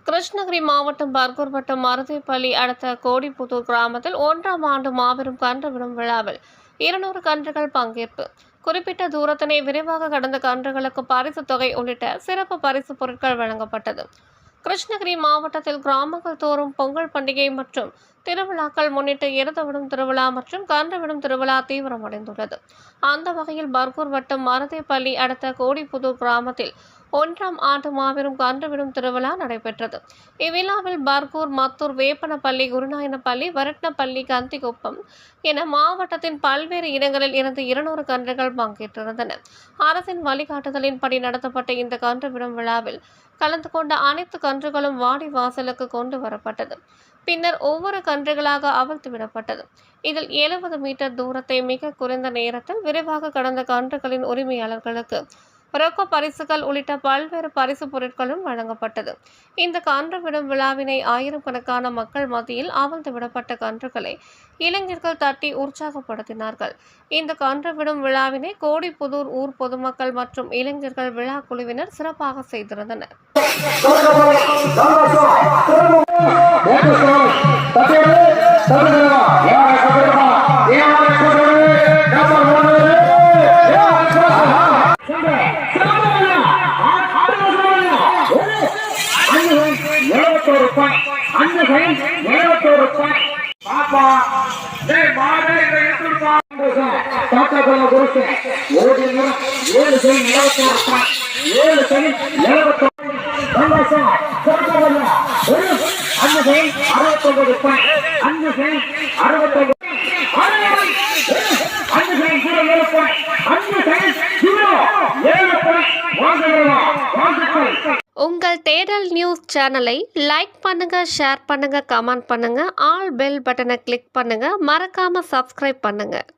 கிருஷ்ணகிரி மாவட்டம் பர்கூர் வட்டம் மருதைப்பள்ளி அடுத்த கோடிப்புத்தூர் கிராமத்தில் 1ஆம் ஆண்டு மாபெரும் கன்று விடும் விழாவில் 200 கன்றுகள் பங்கேற்பு. குறிப்பிட்ட தூரத்தினை விரைவாக கடந்த கன்றுகளுக்கு பரிசு தொகை உள்ளிட்ட சிறப்பு பரிசு பொருட்கள் வழங்கப்பட்டது. கிருஷ்ணகிரி மாவட்டத்தில் கிராமங்கள் தோறும் பொங்கல் பண்டிகை மற்றும் திருவிழாக்கள் முன்னிட்டு எருதுவிடும் திருவிழா மற்றும் கன்று விடும் திருவிழா தீவிரமடைந்துள்ளது. அந்த வகையில் பர்கூர் வட்டம் மருதைப்பள்ளி அடுத்த கோடிப்புத்தூர் கிராமத்தில் 1ஆம் ஆண்டு மாபெரும் கன்று விடும் திருவிழா நடைபெற்றது. இவ்விழாவில் பர்கூர், மத்தூர், வேப்பனப்பள்ளி, குருநாயனப்பள்ளி, வரட்னப்பள்ளி, கந்திக்குப்பம் என மாவட்டத்தின் பல்வேறு இடங்களில் இருந்து 200 கன்றுகள் பங்கேற்றிருந்தன. அரசின் வழிகாட்டுதலின்படி நடத்தப்பட்ட இந்த கன்று விடும் விழாவில் கலந்து கொண்ட அனைத்து கன்றுகளும் வாடி வாசலுக்கு கொண்டு வரப்பட்டது. பின்னர் ஒவ்வொரு கன்றுகளாக அவிழ்த்து விடப்பட்டது. இதில் 70 மீட்டர் தூரத்தை மிக குறைந்த நேரத்தில் விரைவாக கடந்த கன்றுகளின் உரிமையாளர்களுக்கு ரொக்க பரிசுகள் உள்ளிட்ட பல்வேறு பரிசு பொருட்களும் வழங்கப்பட்டது. இந்த கன்று விடும் விழாவினை ஆயிரக்கணக்கான மக்கள் மத்தியில் அவிழ்த்து விடப்பட்ட கன்றுகளை இளைஞர்கள் தட்டி உற்சாகப்படுத்தினார்கள். இந்த கன்று விடும் விழாவினை கோடிப்புதூர் ஊர் பொதுமக்கள் மற்றும் இளைஞர்கள் விழா குழுவினர் சிறப்பாக செய்திருந்தனர். உங்கள் தேடல் நியூஸ் சேனலை லைக் பண்ணுங்க, ஷேர் பண்ணுங்க, கமெண்ட் பண்ணுங்க, ஆல் பெல் பட்டனை கிளிக் பண்ணுங்க, மறக்காம சப்ஸ்கிரைப் பண்ணுங்க.